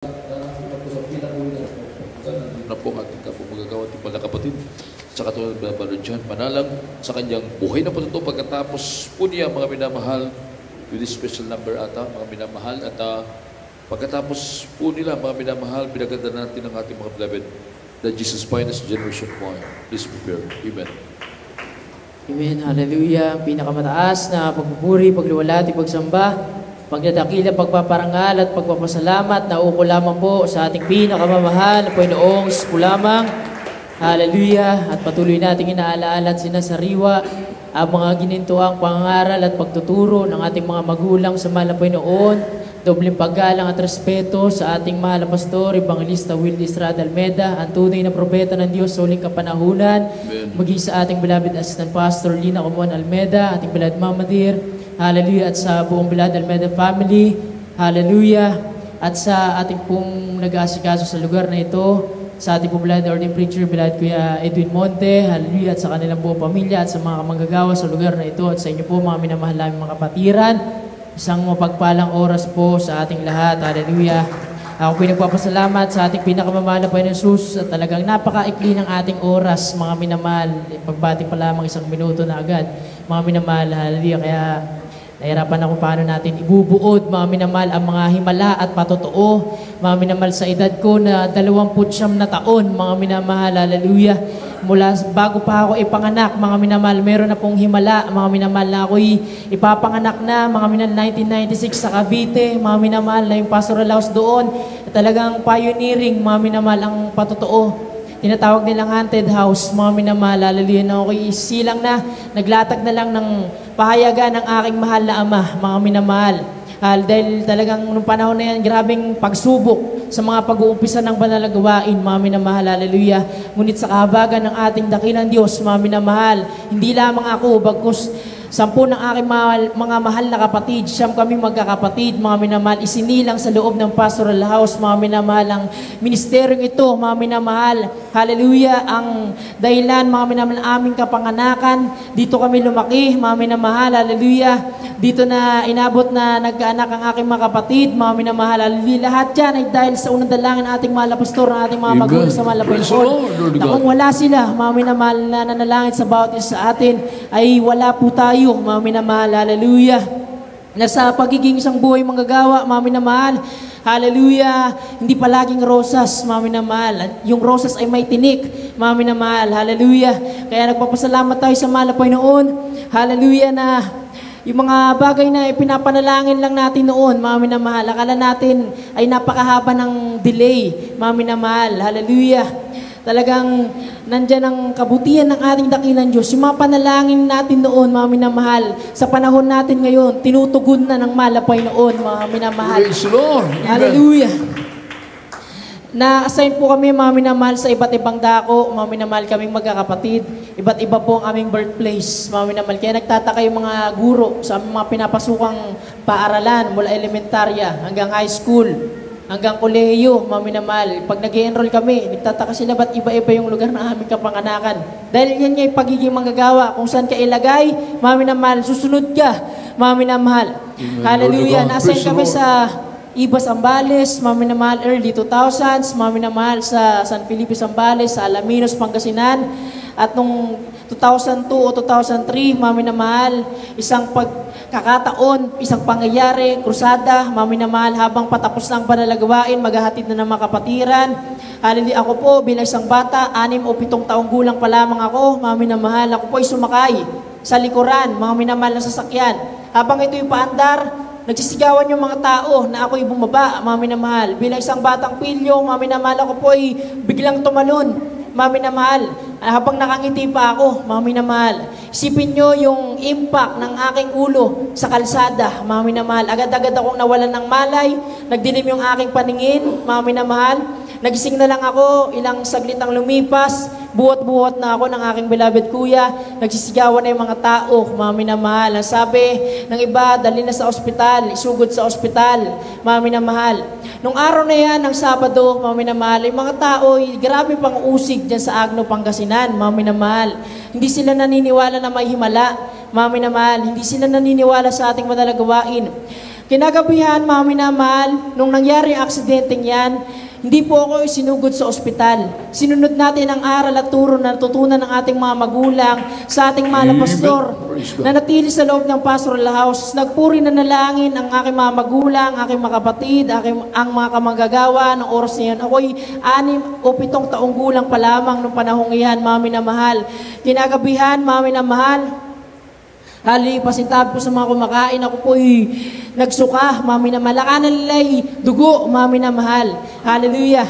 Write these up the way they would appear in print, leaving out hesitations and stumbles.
Na po ating kapumagagawa at mga kapatid sa katulad ng Brother John Manalang sa kanyang buhay na po ito pagkatapos po niya mga minamahal with this special number ata mga minamahal at pagkatapos po nila mga minamahal pinaganda natin ang ating mga beloved the Jesus Finest Generation Choir. Please prepare. Amen. Amen. Hallelujah. Pinakamataas na pagpupuri, pagliwalhati, pagsamba, pagdadakila, pagpaparangal at pagpapasalamat na uko lamang po sa ating pinakamamahal na Panginoong Diyos po lamang. Hallelujah. At patuloy nating inaalaala at sinasariwa ang mga ginintuang pangangaral at pagtuturo ng ating mga magulang sa mahal na Panginoon. Dobleng paggalang at respeto sa ating mahal na pastor, Evangelista Wildy Estrada Almeda, ang tunay na propeta ng Diyos sa huling kapanahunan. Maging sa ating beloved Assistant Pastor Lina Comuan Almeda, ating beloved Mama Dear. Hallelujah. At sa buong beloved Almeda family. Hallelujah. At sa ating pong nag-aasikaso sa lugar na ito, sa ating pong beloved Ordained Preacher, beloved Kuya Edwin Monte. Hallelujah. At sa kanilang buong pamilya at sa mga manggagawa sa lugar na ito. At sa inyo po mga minamahal naming mga kapatiran. Isang mapagpalang oras po sa ating lahat. Hallelujah. Ako po nagpapasalamat sa ating pinakamamahal na Panginoon Jesus at talagang napakaikli ng ating oras, mga minamahal. Pagbati pa lamang isang minuto na agad. Mga minamahal, hallelujah. Kaya nahirapan ako paano natin ibubuod, mga minamahal, ang mga himala at patotoo. Mga minamahal, sa edad ko na 29 na taon, mga minamahal, hallelujah. Mula bago pa ako ipanganak, mga minamahal, meron na pong himala, mga minamahal, na ako'y ipapanganak na, mga minamahal, 1996 sa Cavite, mga minamahal, na yung pastoral house doon, talagang pioneering, mga minamahal, ang patotoo. Tinatawag nilang haunted house, mga minamahal, hallelujah, na ako'y silang na, naglatag na lang ng pahayagan ng aking mahal na ama, mga minamahal. Dahil talagang nung panahon na yan, grabing pagsubok sa mga pag-uumpisa ng banal na gawain, mga minamahal, hallelujah. Ngunit sa kahabagan ng ating dakilang Diyos, mga minamahal, hindi lamang ako, bagkus 10 ng aking mga mahal na kapatid, siyam kami magkakapatid, mga minamahal, isinilang sa loob ng pastoral house, mga minamahal, ang ministeryong ito, mga minamahal, hallelujah, ang dahilan, mga minamahal, aming kapanganakan, dito kami lumaki, mga minamahal, hallelujah, dito na inabot na nagkaanak ang aking mga kapatid, mga minamahal, hallelujah, lahat yan ay dahil sa unang dalangin ating mahal na pastor, ng ating mga magulang sa mahal na Panginoon, na kung wala sila, mga minamahal, na nanalangin sa bawat isa sa atin, ay wala po tayo, mga minamahal, hallelujah. Na sa pagiging isang buhay manggagawa, mga minamahal, hallelujah, hindi palaging rosas, mga minamahal. Yung rosas ay may tinik, mga minamahal, hallelujah. Kaya nagpapasalamat tayo sa mahal na Panginoon, hallelujah, na yung mga bagay na ipinapanalangin lang natin noon, mga minamahal, akala natin ay napakahaba ng delay, mga minamahal, hallelujah. Talagang nandyan ang kabutihan ng ating dakilang Diyos. Yung mga panalangin natin noon, mga minamahal, sa panahon natin ngayon, tinutugon na ng mahal na Panginoon, mga minamahal. Praise the Lord. Hallelujah. Na-assign po kami, mga minamahal, sa iba't ibang dako, mga minamahal, kaming magkakapatid. Iba't iba po ang aming birthplace, mga minamahal. Kaya nagtataka yung mga guro sa aming mga pinapasukang paaralan mula elementarya hanggang high school, hanggang kolehiyo, mga minamahal. Pag nag-i-enroll kami, nagtataka sila ba't iba-iba yung lugar ng aming kapanganakan. Dahil yan nga yung pagiging manggagawa. Kung saan ka ilagay, mga minamahal, susunod ka, mga minamahal. Hallelujah. Na-assign kami sa Ibas Zambales, mga minamahal, early 2000s, mga minamahal, sa San Felipe Zambales, sa Alaminos, Pangasinan. At nung 2002 o 2003, mga minamahal, isang pagkakataon, isang pangyayari, krusada, mga minamahal, habang patapos ng panalagawain, maghahatid na ng mga kapatiran. Hallelujah, ako po bilang isang bata, 6 o 7 taong gulang pa lamang ako, mga minamahal, ako po ay sumakay sa likuran, mga minamahal na sasakyan. Habang ito'y paandar, nagsisigawan yung mga tao na ako'y bumaba, mga minamahal. Bilang isang batang pilyo, mga minamahal, ako po ay biglang tumalon, mga minamahal. Habang nakangiti pa ako, mga minamahal, isipin nyo yung impact ng aking ulo sa kalsada, mga minamahal. Agad-agad akong nawalan ng malay, nagdilim yung aking paningin, mga minamahal. Nagising na lang ako, ilang saglit ang lumipas, buhat-buhat na ako ng aking beloved kuya, nagsisigawan na yung mga tao, mga minamahal. Ang sabi ng iba, dali na sa ospital, isugod sa ospital, mga minamahal. Nung araw na yan, ng Sabado, mga minamahal, yung mga tao, grabe pang usig dyan sa Agno, Pangasinan, mga minamahal. Hindi sila naniniwala na may himala, mga minamahal. Hindi sila naniniwala sa ating madalagawain. Kinagabihan, mga minamahal, nung nangyari ang aksidenteng yan, hindi po ako isinugod sa ospital. Sinunod natin ang aral at turo na natutunan ng ating mga magulang sa ating mga pastor Praise God. na natili sa loob ng pastoral house. Nagpuri na nalangin ang aking mga magulang, aking mga kapatid, ang mga kamanggagawa ng oras na yun. Ako'y 6 o 7 taong gulang pa lamang nung panahong iyan, mga minamahal. Kinagabihan, mga minamahal, pasintabi ko sa mga kumakain, ako po'y nagsuka, mami na mahal. Akala nila'y dugo, mami na mahal. Hallelujah.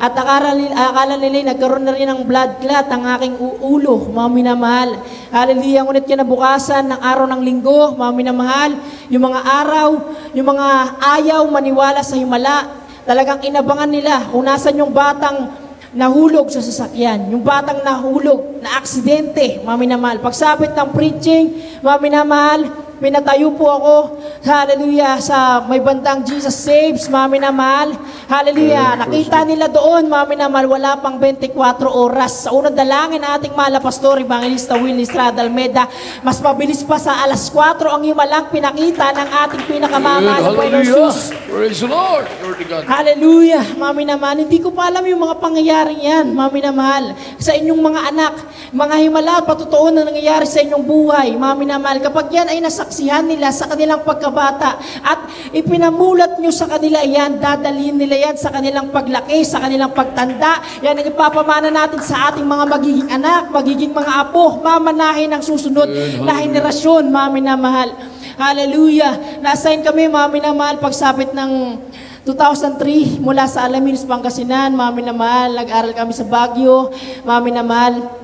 At akala nila'y nagkaroon na rin ng blood clot ang aking ulo, mami na mahal. Hallelujah. Ngunit kinabukasan ng araw ng linggo, mami na mahal, yung mga araw, yung mga ayaw maniwala sa himala, talagang inabangan nila kung nasan yung batang nahulog sa sasakyan. Yung batang nahulog, na aksidente, mami na mahal. Pagsapit ng preaching, mami na mahal, pinatayo po ako, hallelujah, sa may bandang Jesus Saves, mami na mahal. Hallelujah. Nakita nila doon, mami na mahal, wala pang 24 oras. Sa unang dalangin na ating mahal na pastor, Evangelista Willie Estrada Almeda, mas mabilis pa sa alas 4 ang himalang pinakita ng ating pinakamamahal na Panginoon Hallelujah. Jesus. Praise the Lord. Lord God. Hallelujah, mami na mahal. Hindi ko pa alam yung mga pangyayaring yan, mami na mahal. Sa inyong mga anak, mga himala, patotoo na nangyayari sa inyong buhay, mami na mahal. Kapag yan ay nasaksihan nila sa kanilang pagkabata at ipinamulat nyo sa kanila yan, dadalhin nila yan sa kanilang paglaki, sa kanilang pagtanda. Yan ang ipapamana natin sa ating mga magiging anak, magiging mga apo, mamanahin ang susunod na henerasyon, mami na mahal. Hallelujah. Na-assign kami, mami na mahal, pagsapit ng 2003 mula sa Alaminos, Pangasinan, mami na mahal, nag-aral kami sa Baguio, mami na mahal.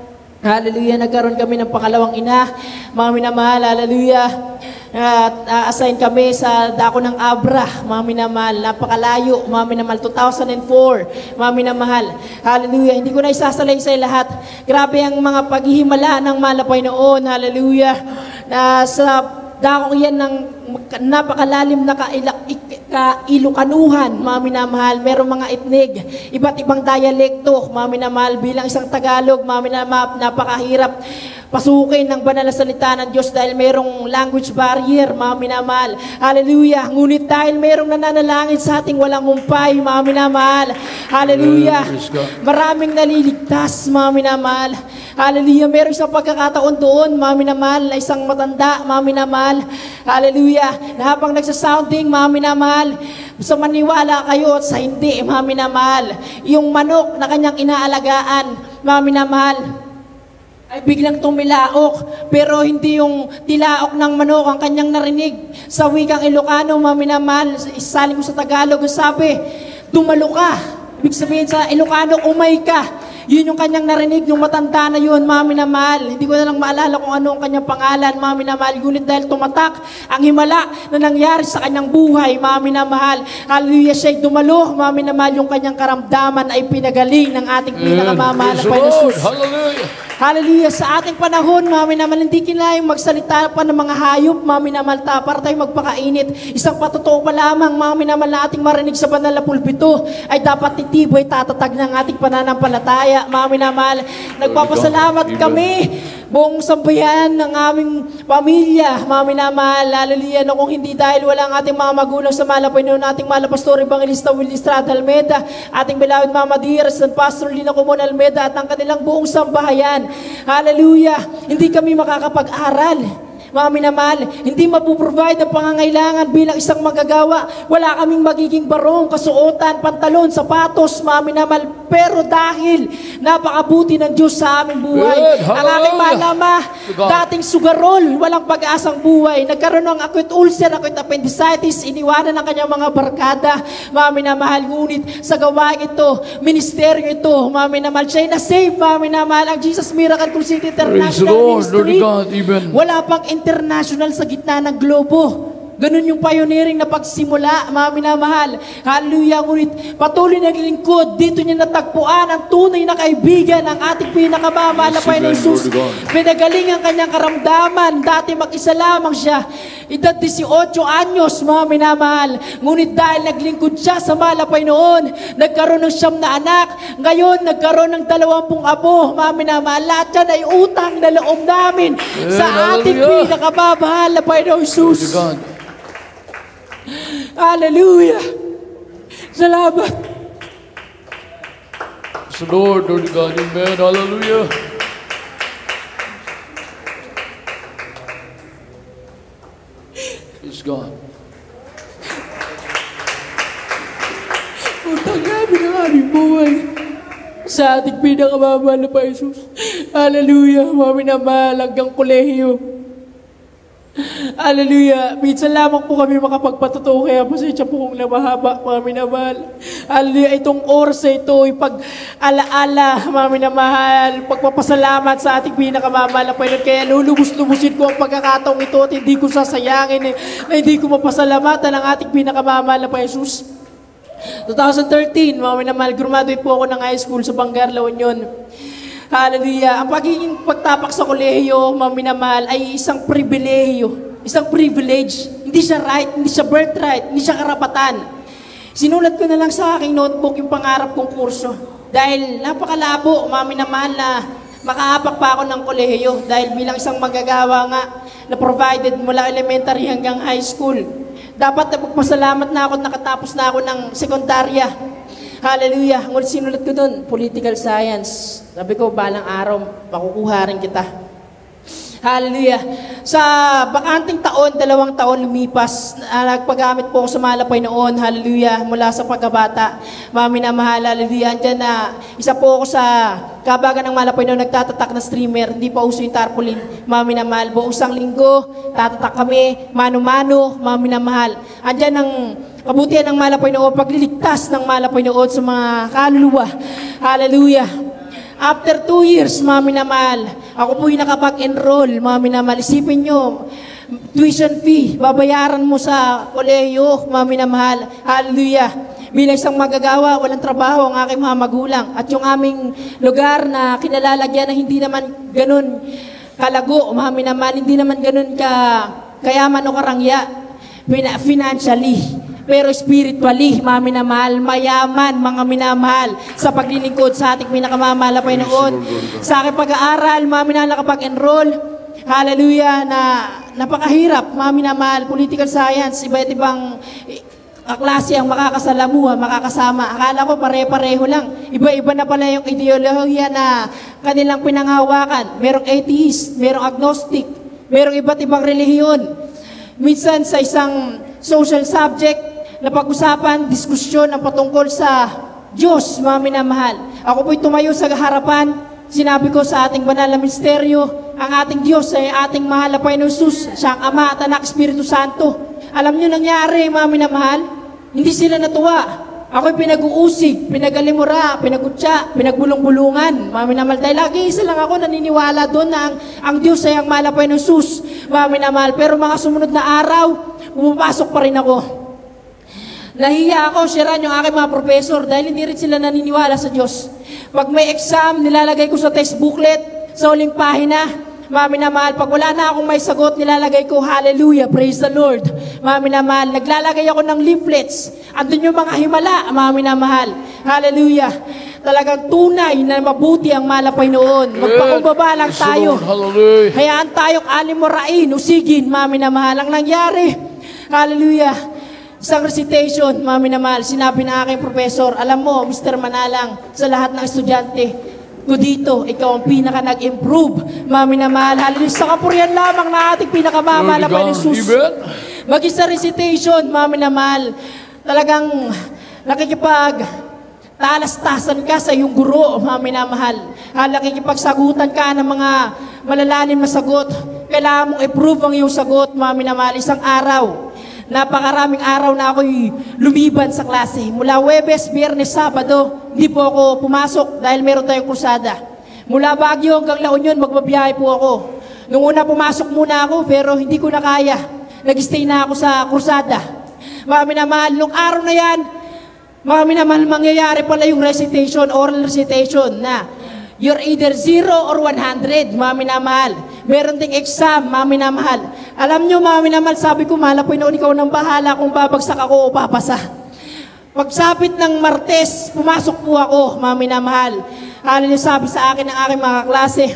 Hallelujah, nagkaroon kami ng pangalawang ina, mami na mahal, hallelujah. Assign kami sa dako ng Abra, mami na mahal, napakalayo, mami na mahal, 2004, mami na mahal, hallelujah. Hindi ko na isasalaysay lahat. Grabe ang mga paghihimala ng malapay noon, hallelujah. Sa dako yan ng napakalalim na kailukanuhan, mami na mahal. Merong mga etnig, iba't ibang dialekto, mami na mahal. Bilang isang Tagalog, mami na mahal, napakahirap pasukin ng banal na salita ng Diyos dahil merong language barrier, mami na mahal. Hallelujah. Ngunit dahil merong nananalangin sa ating walang humpay, mami na mahal. Hallelujah. Maraming naliligtas, mami na mahal. Hallelujah. Meron isang pagkakataon doon, mami na mahal, na isang matanda, mami na mahal. Hallelujah. Na habang nagsasounding, mami na mahal, sa maniwala kayo at sa hindi, mami na mahal, yung manok na kanyang inaalagaan, mami na mahal, ay biglang tumilaok, pero hindi yung tilaok ng manok ang kanyang narinig. Sa wikang Ilocano, mami na mahal, isaling ko sa Tagalog, sabi, dumalo ka. Ibig sabihin sa Ilocano, umay ka. Yun yung kanyang narinig, yung matanda na yun, mami na mahal. Hindi ko na lang maalala kung ano ang kanyang pangalan, mami na mahal. Ngunit dahil tumatak ang himala na nangyari sa kanyang buhay, mami na mahal. Hallelujah, siya'y dumalo, mami na mahal. Yung kanyang karamdaman ay pinagaling ng ating pinakamamahal na Panginoon Jesus. Hallelujah. Hallelujah. Sa ating panahon, mami naman, hindi kinayang magsalita pa ng mga hayop, mami naman, para tayo magpakainit. Isang patotoo pa lamang, mami naman, na ating marinig sa banal na pulpito ay dapat titiboy, tatatag ng ating pananampalataya, mami naman. Nagpapasalamat kami, buong sambayan ng aming pamilya, mami naman, hallelujah, no, kung hindi dahil wala ang ating mga magulang sa malapay noon, ating mahal na Pastor Evangelista Willie Estrada Almeda, ating beloved Mama Dearest and Pastor Lina Comon Almeda at ang kanilang buong sambahayan. Hallelujah. Hindi kami makakapag-aral, mami na mahal. Hindi mapuprovide ang pangangailangan bilang isang magagawa. Wala kaming magiging barong, kasuotan, pantalon, sapatos, mami na mahal. Pero dahil napakabuti ng Diyos sa aming buhay, ang aking malama, dating sugarol, walang pag-asang buhay, nagkaroon ng acute ulcer, acute appendicitis, iniwanan ng kanyang mga barkada, mami na mahal. Ngunit sa gawain ito, ministeryo ito, mami na mahal, siya'y na-save, mami na mahal. Ang Jesus Miracle Crusade International Ministry, wala pang international sa gitna ng globo. Ganun yung pioneering na pagsimula, mami na mahal. Hallelujah. Ngunit patuloy naglingkod, dito niya natagpuan ang tunay na kaibigan ng ating pinakamamahal na Panginoon Jesus. Pinagaling ang kanyang karamdaman. Dati mag-isa lamang siya. Edad 18 anyos, mami na mahal. Ngunit dahil naglingkod siya sa mahal na Panginoon, nagkaroon ng 9 na anak. Ngayon, nagkaroon ng 20 apo, mami na mahal. Lahat yan ay utang na loob namin sa ating pinakamamahal na Panginoon Jesus. Hallelujah! Salamat! Praise the Lord, Lord God, amen, hallelujah. Praise God. Utang namin ang aming buhay sa ating pinakamamahal na pa Jesus. Hallelujah! Mga minamahal hanggang kolehiyo. Hallelujah! Minsan lamang po kami makapagpatotoo, kaya pasensya po kung namahaba, mga minamahal. Hallelujah! Itong oras na ito, ipag-alaala, mga minamahal, pagpapasalamat sa ating pinakamamahal na Panginoon. Kaya lulubos-lubusin ko ang pagkakataong ito at hindi ko sasayangin na hindi ko mapasalamatan ang ating pinakamamahal na Panginoon Jesus. 2013, mga minamahal, graduate po ako ng high school sa Bangar, La Union. Hallelujah. Ang pagiging pagtapak sa kolehiyo, mga minamahal, ay isang pribilehiyo, isang privilege. Hindi siya right, hindi siya birthright, hindi siya karapatan. Sinulat ko na lang sa aking notebook yung pangarap kong kurso. Dahil napakalabo, mga minamahal, na makaapak pa ako ng kolehiyo. Dahil bilang isang magagawa nga, na provided mula elementary hanggang high school. Dapat napagpasalamat na ako, nakatapos na ako ng sekundarya. Hallelujah. Ngunit sinulat ko doon, political science. Sabi ko, balang araw, makukuha rin kita. Hallelujah. Sa bakanting taon, 2 taon lumipas, nagpagamit po ako sa Malapay noon. Hallelujah. Mula sa pagkabata. Mga minamahal, hallelujah. Andyan na, isa po ako sa kabagan ng Malapay noon, nagtatatak na streamer. Hindi pa uso yung tarpaulin. Mga minamahal, buong isang linggo, tatatak kami, mano-mano, mga minamahal. Andyan ang kabutihan ng Malapay noon, pagliligtas ng Malapay noon sa mga kaluluwa. Hallelujah. After 2 years, mga minamahal, ako po yung nakapag-enroll, mga minamahal. Isipin nyo, tuition fee, babayaran mo sa kolehiyo, mga minamahal. Hallelujah. Bilang isang magagawa, walang trabaho ang aking mga magulang. At yung aming lugar na kinalalagyan na hindi naman ganun kalago, mga minamahal, hindi naman ganun kayaman o karangya, financially. Pero spiritually, mga minamahal, mayaman, mga minamahal, sa paglilingkod sa ating pinakamamahal na Panginoon. Sa aking pag-aaral, mga minamahal, nakapag-enroll, hallelujah, na napakahirap, mga minamahal, political science, iba't ibang klase ang makakasalamuha, makakasama. Akala ko pare-pareho lang. Iba-iba na pala yung ideolohiya na kanilang pinanghawakan. Merong atheist, merong agnostic, merong iba't ibang relihiyon. Minsan sa isang social subject, na pag-usapan, diskusyon ang patungkol sa Diyos, mga minamahal. Ako po'y tumayo sa harapan, sinabi ko sa ating banal na misteryo, ang ating Diyos ay ating mahal na Panginoon Jesus, siya ang Ama at Anak, Espiritu Santo. Alam nyo nangyari, mga minamahal? Hindi sila natuwa. Ako'y pinag-uusig, pinagalimura, pinagutya, pinagbulong-bulungan, mga minamahal. Dahil lagi isa lang ako naniniwala doon na ang Diyos ay ang mahal na Panginoon Jesus, mga minamahal. Pero mga sumunod na araw, pumapasok pa rin ako. Nahiya ako, siran yung aking mga professor dahil hindi rin sila naniniwala sa Diyos. Pag may exam, nilalagay ko sa text booklet, sa uling pahina, mga minamahal, pag wala na akong may sagot, nilalagay ko, hallelujah, praise the Lord. Mga minamahal, naglalagay ako ng leaflets. Andun yung mga himala, mga minamahal. Hallelujah. Talagang tunay na mabuti ang malapay noon. Magpakumbaba lang tayo. Hayaan tayong alimurain, usigin, mga minamahal. Ang nangyari, hallelujah. Isang recitation, mga minamahal, sinabi na aking professor, alam mo, Mr. Manalang, sa lahat ng estudyante ko dito, ikaw ang pinaka nag-improve, mga minamahal. Hallelujah, sa kapurihan lamang na ating pinakamamahal na Panginoon Jesus. Mag-isa recitation, mga minamahal, talagang nakikipag-talastasan ka sa iyong guro, mga minamahal. Nakikipagsagutan ka ng mga malalalim na sagot. Kailangan mong i-prove ang iyong sagot, mga minamahal. Isang araw, napakaraming araw na ako'y lumiban sa klase. Mula Huwebes, Biyernes, Sabado, hindi po ako pumasok dahil meron tayong krusada. Mula Baguio hanggang La Union, magbabiyahe po ako. Nung una, pumasok muna ako, pero hindi ko na kaya. Nag-stay na ako sa krusada. Mga minamahal, nung araw na yan, mga minamahal, mangyayari pala yung recitation, oral recitation na you're either 0 or 100, mga minamahal. Meron ding exam, mga minamahal. Alam nyo, mga minamahal, sabi ko, Malapay noon, ikaw nang bahala kung babagsak ako o papasa. Pagsapit ng Martes, pumasok po ako, mga minamahal. Hallelujah, sabi sa akin ng aking mga klase,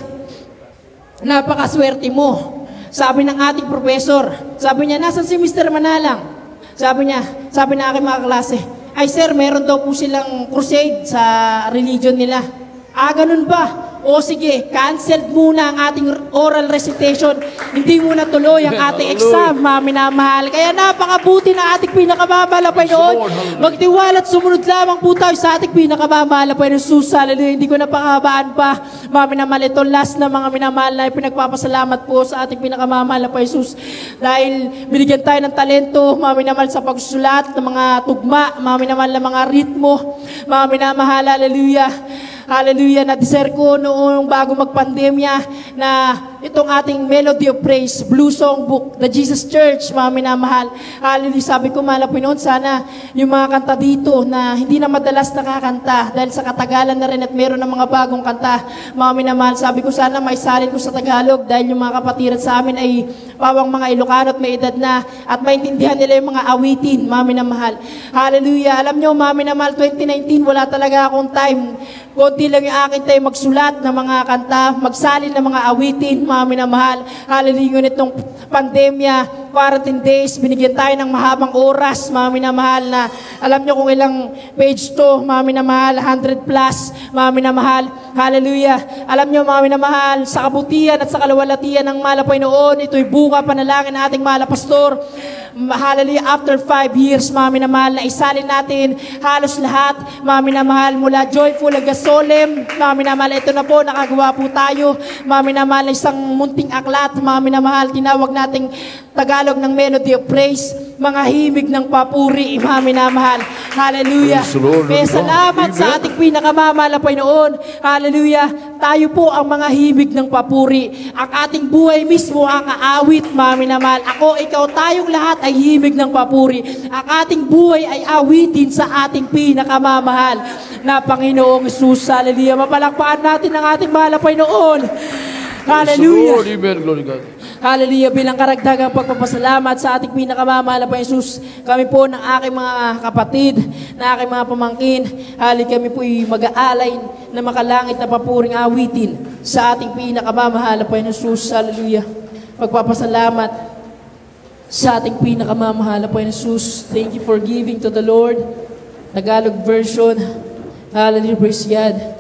napakaswerte mo. Sabi ng ating professor, sabi niya, nasan si Mr. Manalang? sabi na aking mga klase, ay sir, meron daw po silang crusade sa religion nila. Ganun ba? O sige, canceled muna ang ating oral recitation. Hindi muna tuloy ang ating exam, mga minamahal. Kaya napakabuti na ating pinakamamahal na Panginoon. Magtiwala at sumunod lamang po tayo sa ating pinakamamahal na Panginoon. Jesus, hallelujah. Hindi ko na pakabaan pa, mga minamahal. Ito last na mga minamahal na pinagpapasalamat po sa ating pinakamamahal na Panginoon Jesus. Dahil binigyan tayo ng talento, mga minamahal, sa pagsusulat ng mga tugma, mga minamahal na mga ritmo, mga minamahal, hallelujah. Hallelujah, na-desire ko noong bago magpandemya na itong ating Melody of Praise, Blue Songbook, The Jesus Church, mga minamahal. Hallelujah, sabi ko, mahal na Panginoon, sana yung mga kanta dito na hindi na madalas nakakanta dahil sa katagalan na rin at meron ng mga bagong kanta, mga minamahal. Sabi ko, sana maisalin ko sa Tagalog dahil yung mga kapatiran sa amin ay pawang mga Ilocano at may edad na at maintindihan nila yung mga awitin, mga minamahal. Hallelujah, alam nyo, mga minamahal, 2019, wala talaga akong time. Konti lang yung akin tayo magsulat ng mga kanta, magsalin ng mga awitin, mga minamahal. Hallelujah, ngunit nung pandemya, 14 days, binigyan tayo ng mahabang oras, mga minamahal, na alam nyo kung ilang page to, mga minamahal, 100 plus, mga minamahal. Hallelujah. Alam nyo, mga minamahal, sa kabutihan at sa kalawalatian ng mahal na Panginoon, ito'y bunga panalangin ng ating mahal na pastor. Hallelujah, after 5 years, mga minamahal, na isalin natin halos lahat, mga minamahal, mula joyful hanggang solemn, mga minamahal, ito na po, nakagawa po tayo, mga minamahal, isang munting aklat, mga minamahal, tinawag nating Tagalog ng Melody of Praise, mga himig ng papuri, mga minamahal. Hallelujah. Kaya salamat sa ating pinakamamahal na Panginoon. Hallelujah. Tayo po ang mga himig ng papuri. Ang ating buhay mismo ang aawit, mga minamahal. Ako, ikaw, tayong lahat ay himig ng papuri. Ang ating buhay ay awitin sa ating pinakamamahal na Panginoong Jesus. Hallelujah. Mapalakpakan natin ang ating mahal na Panginoon. Hallelujah. Amen. Glory God. Hallelujah, bilang karagdagang pagpapasalamat sa ating pinakamamahal na Panginoon Jesus, kami po ng aking mga kapatid, na aking mga pamangkin, kami po ay mag-aalay na makalangit na papuring awitin sa ating pinakamamahal na Panginoon Jesus. Hallelujah. Pagpapasalamat sa ating pinakamamahal na Panginoon Jesus. Thank you for giving to the Lord. Tagalog version. Hallelujah, praise God.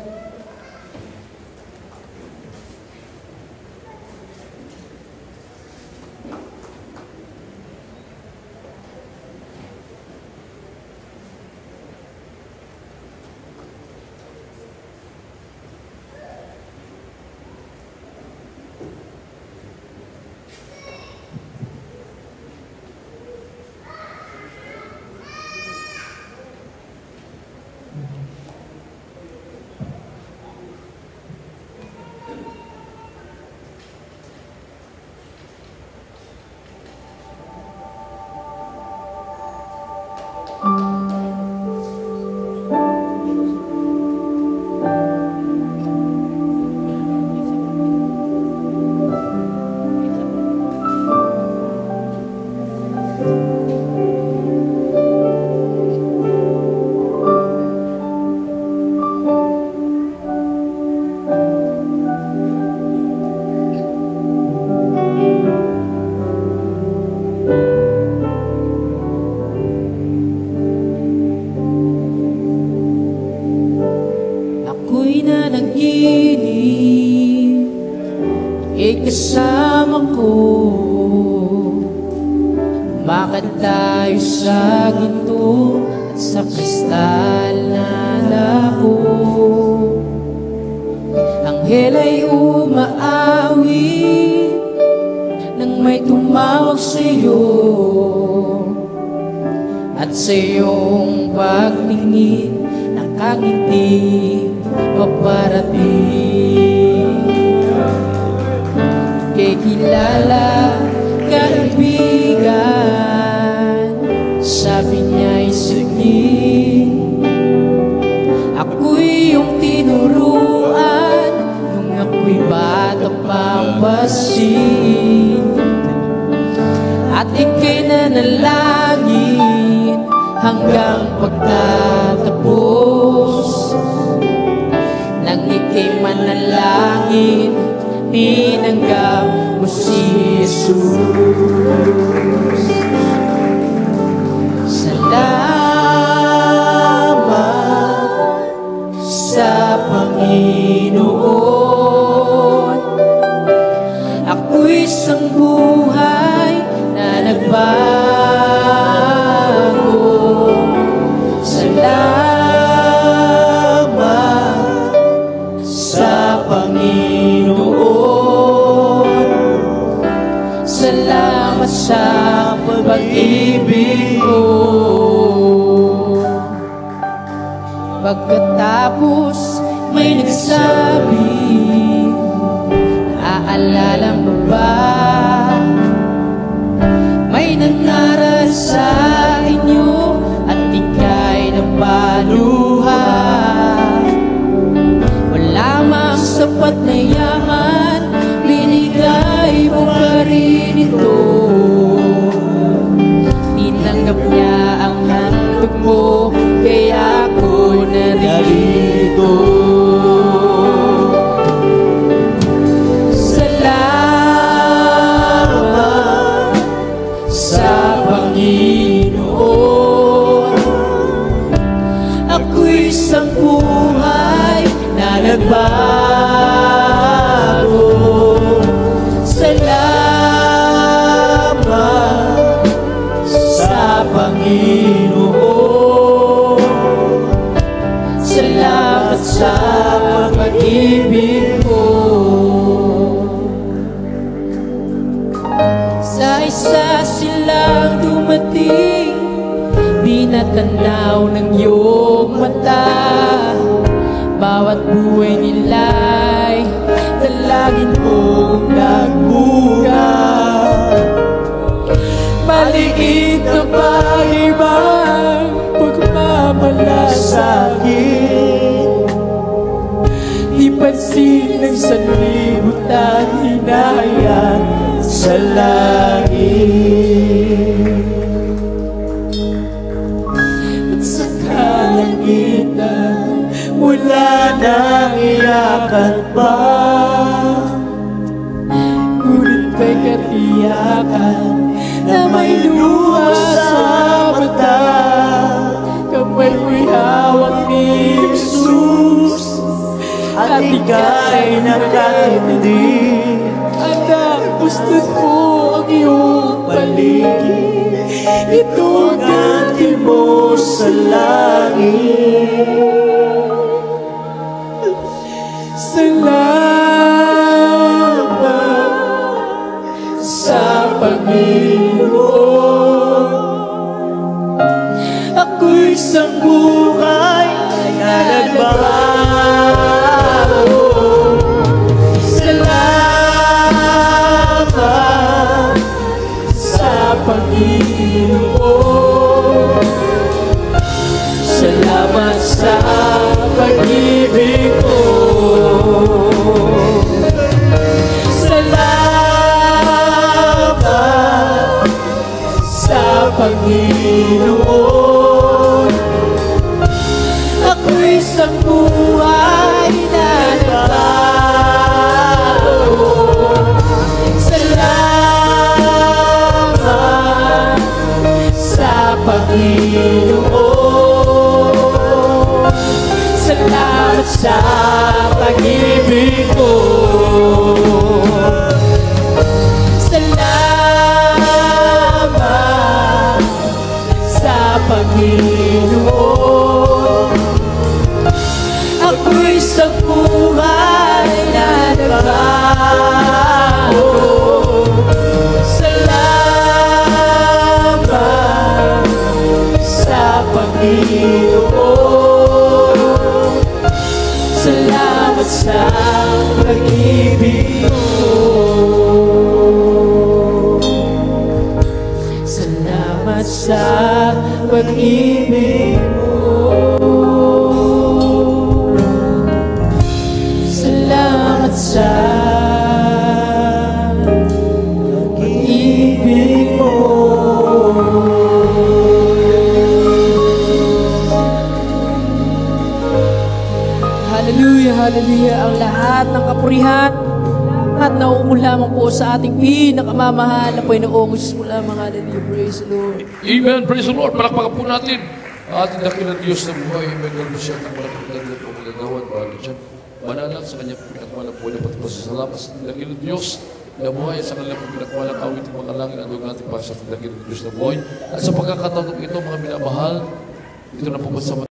Kasama ko, umakad tayo sa ginto at sa kristal na lako. Anghel ay umaawit nang may tumawag sa'yo, at sa iyong pagtingin nakangiti paparating. Kilala, kaibigan, sabi niya'y sige. Ako'y iyong tinuruan nung ako'y bata pang basin, at ika'y nanalangin hanggang pagtatapos. Nang ika'y manalangin, tinanggap mo si Jesus. Panginoon. Ako'y isang buhay na nagbago. Salamat sa Panginoon. Salamat sa pag-ibig mo. Pagkatapos may nagsabi, naaalala mo ba? May nangaral sa inyo at ika'y napaluha. Wala mang sapat na yaman, binigay mo pa rin ito. Tinanggap niya ang handog mo, kaya ako narito. Salamat sa Panginoon. Ako'y isang buhay na nagbago. Salamat sa Panginoon. Salamat sa pag-ibig mo. Sa isa silang dumating, di natanaw ng iyong mata. Bawat buhay nila'y dalangin mong nagbuga. Maliit na bagay bang pagmamalasakit, di pansin ng sanlibutan hinayang sa langit. At sa kalangitan wala nang iyakan pa, ngunit may katiyakan na may luha sa mata. Kamay mo'y hawak ni Jesus at ika'y nakatindig. Anak, gusto ko ang iyong paligid, ito ang ganti mo sa langit. Salamat sa Panginoon. Ako'y isang buhay na nagbago. Salamat sa Panginoon. Salamat sa pag-ibig mo. Salamat sa Panginoon. Ako'y isang buhay na nagbago. Salamat sa Panginoon. Salamat sa pag-ibig mo. Salamat sa Panginoon. Ako'y isang buhay na nagbago. Salamat sa Panginoon. Salamat sa pag-ibig mo. Salamat sa pag-ibig mo. Salamat sa pag-ibig mo. Hallelujah, hallelujah. Ang lahat ng kapurihan at nauupo lamang po sa ating pinakamamahal na Panginoong Jesus mo lamang. Hallelujah, praise the Lord. Amen, praise the Lord. Palakpakan po natin ang ating dakilang Diyos na buhay. Amen, gano'n siya ang malapit na po magagawa. Balo dyan. manalang sa kanyang pinakwalang buhay na pagpasasalamat sa Dakilang Diyos na buhay sa kanilang pinakwalang awit ng mga langit at huwag natin para sa Dakilang Diyos na buhay. At sa pagkakataon ito, mga minamahal, ito na po ba sa